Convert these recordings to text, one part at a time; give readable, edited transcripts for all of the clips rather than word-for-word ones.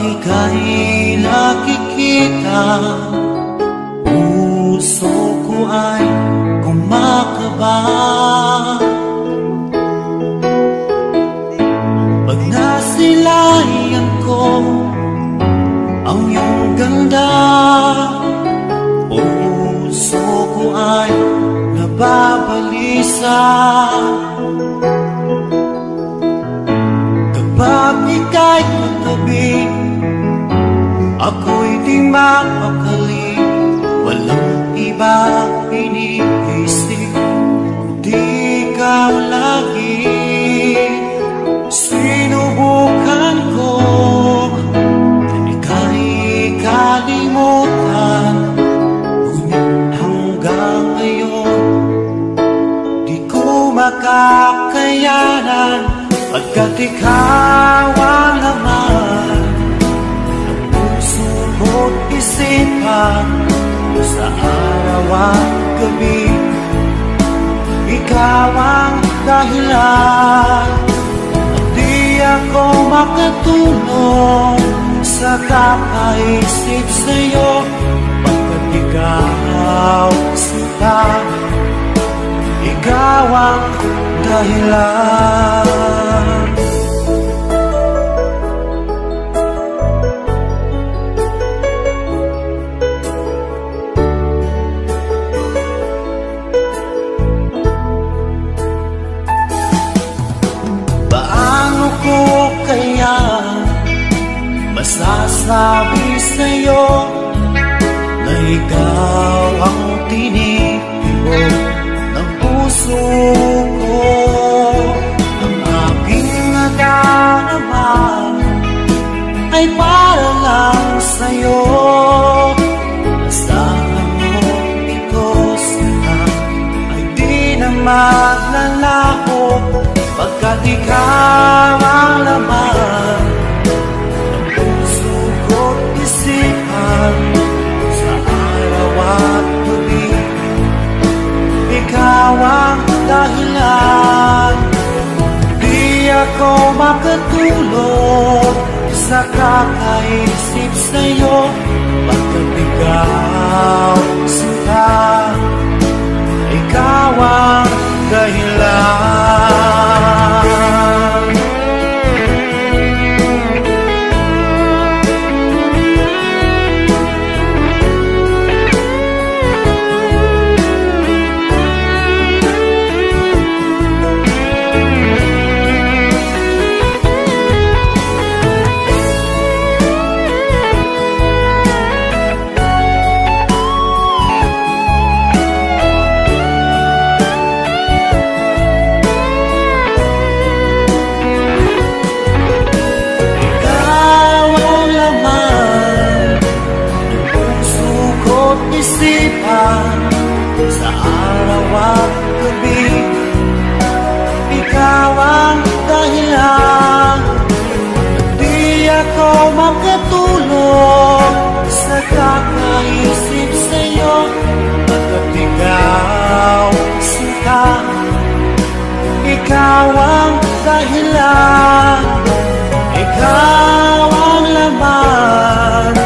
ika'y nakikita, puso ko ay kumakaba. Pag nasilayan ko ang iyong ganda, puso ko ay nababalisa. Kapag ika'y katabi, ako'y di mapakali. Walang iba iniisip, kundi ikaw lagi. Sinubukan ko na ika'y kalimutan, ngunit hanggang ngayon di ko makakayanan. Pagkat ikaw ang laman ng puso ko't isipan, sa araw at gabi. Ikaw ang dahilan at di ako makatulog sa kakaisip sa'yo. Pagkat ikaw sinta, ikaw ang dahilan. Paano ko kaya masasabi sa'yo na ikaw ang tinitibok ng puso ko? Ang aking nadarama ay para lang sa'yo. Asahan mo ito sana ay di na maglalaho, pagkat ikaw ang laman ng puso ko't isipan, sa araw at gabi. Ikaw ang dahilan, di ako makatulog sa kakaisip sa'yo. Pagkat ikaw sinta, ikaw ang dahilan. Sa araw at gabi, ikaw ang dahilan at di ako makatulog sa kakaisip sa'yo. Pagkat ikaw sinta, ikaw ang dahilan, ikaw ang laman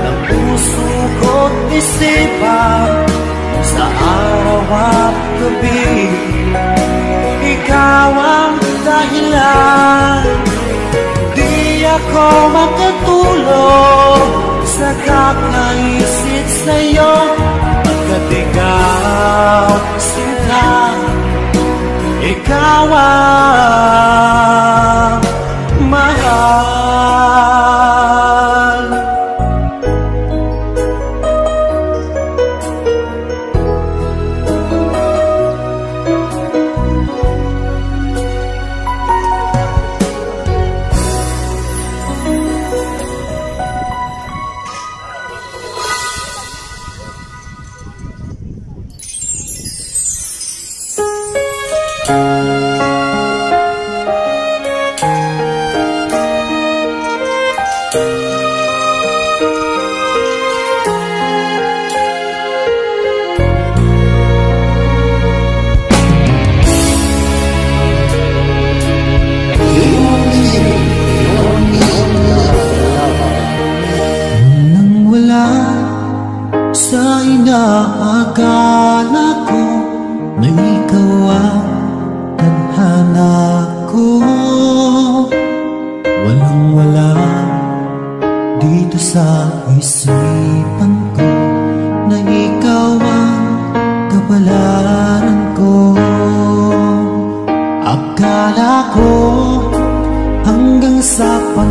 ng puso ko't isipan, sa araw at gabi. Ikaw ang dahilan, di ako makatulog sa kakaisip sa'yo. Pagkat ikaw sinta, ikaw ang mahal.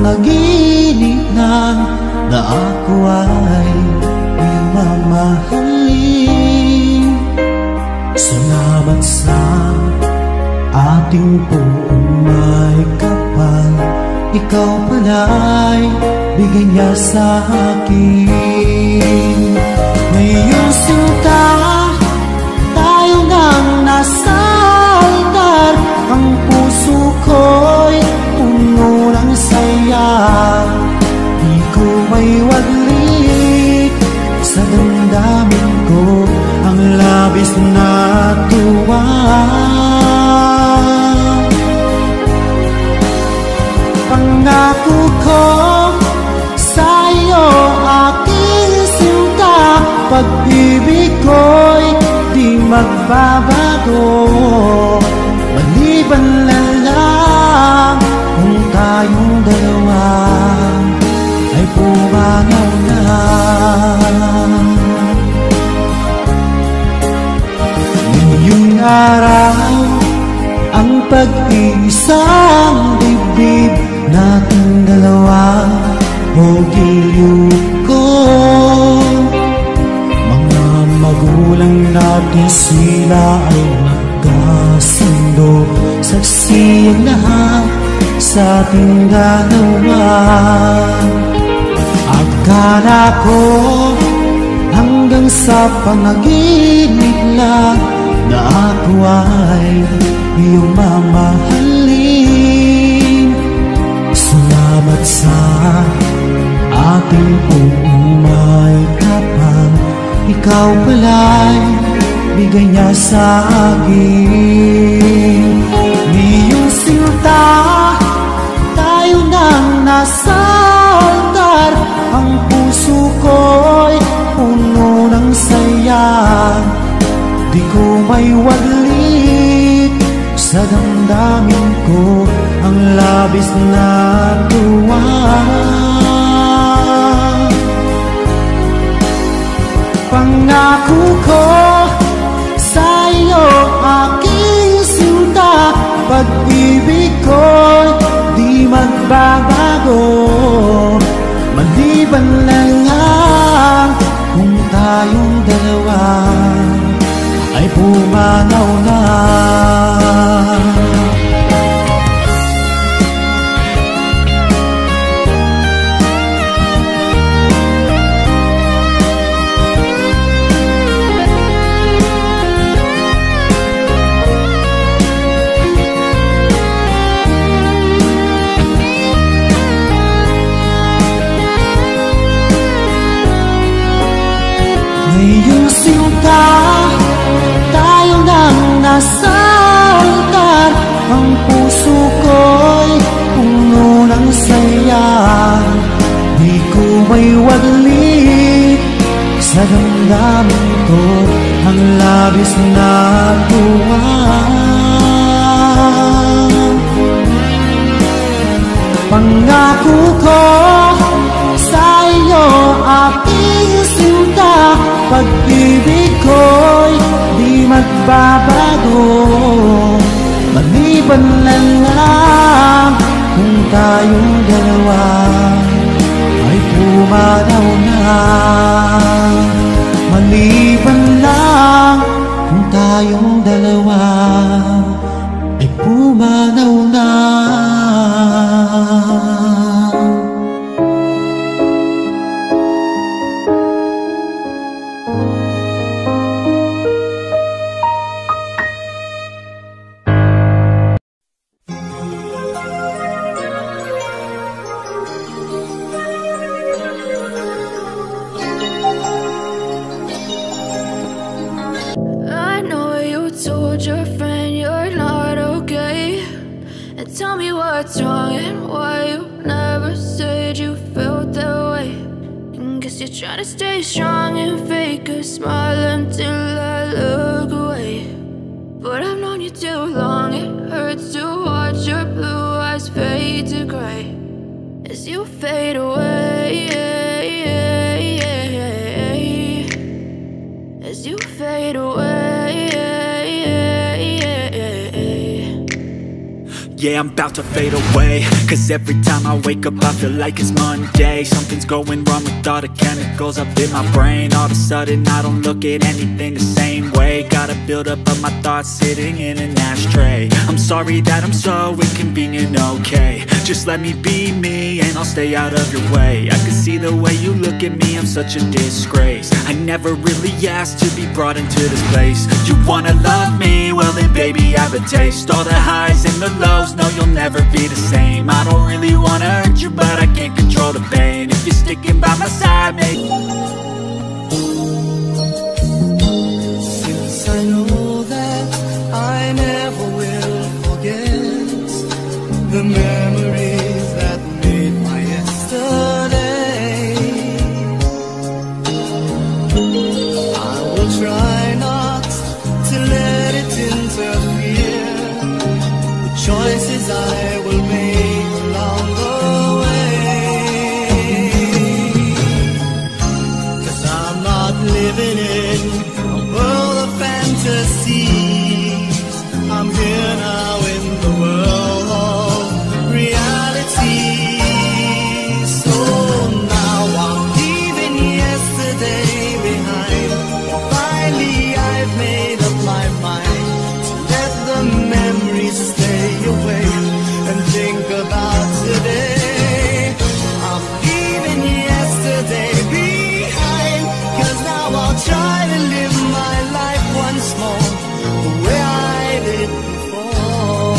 panaginip na ako ay iyong mamahalin. Salamat sa ating buong may kapal, ikaw pala'y bigay niya sa akin. Ngayong sinta, tayo nang nasa altar, ang puso ko'y puno ng saya. Di ko may waglit sa damdamin ko ang labis na tuwa. Pangako ko sa iyo, aking sinta, pag-ibig ko'y di magbabago. Maliban na lang kung tayong dalawa ay pumanaw na. Ngayong araw, ang pag-iisang dibdib nating dalawa o giliw ko. Mga magulang natin sila ay magkasundo, saksi ang lahat sa ating dalawa. Akala ko hanggang sa panaginip lang na ako ay iyong mamahalin. Salamat sa ating buong may kapal, ikaw pala'y bigay niya sa akin. Ngayong sinta, tayo nang nasa altar, ang puso ko'y puno ng saya. Di ko may waglit sa damdamin ko ang labis na tuwa. Pangako ko sa iyo, aking sinta, pag-ibig ko'y di magbabago. Maliban na lang kung tayong dalawa ay pumanaw na. Ngayong sinta, tayo nang nasa altar, ang puso ko'y puno ng saya. Di ko may waglit sa damdamin ko ang labis na tuwa. Pangako ko sa iyo, aking sinta, pag-ibig ko'y di magbabago. Maliban na lang kung tayong dalawa ay pumanaw na. Maliban lang kung tayong dalawa ay pumanaw na. What's wrong and why you never said you felt that way? And guess you're trying to stay strong and fake a smile until I look away. But I've known you too long, it hurts to watch your blue eyes fade to gray as you fade away, as you fade away. yeah, I'm about to fade away. Cause every time I wake up I feel like it's Monday. Something's going wrong with all the chemicals up in my brain. All of a sudden I don't look at anything the same way. Gotta build up of my thoughts sitting in an ashtray. I'm sorry that I'm so inconvenient, okay. Just let me be me and I'll stay out of your way. I can see the way you look at me, I'm such a disgrace. I never really asked to be brought into this place. You wanna love me? Well then baby I have a taste. All the highs and the lows, no you'll never be the same. I don't really wanna hurt you but I can't control the pain. If you're sticking by my side, maybe since I know that I never will forget the memories that made my yesterday, I will try not to let it interfere with choices I will make along the way. 'Cause I'm not living in a world of fantasies. I'm here now in the world of reality. So now I'm leaving yesterday behind. Finally I've made up my mind to let the memories stay away and think about today. I'm leaving yesterday behind. 'Cause now I'll try to live my life once more the way I did before.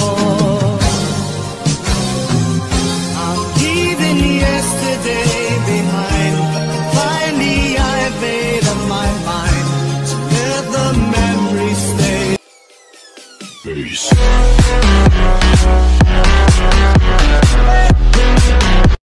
I'm leaving yesterday behind. Finally I've made up my mind to let the memories stay. Peace.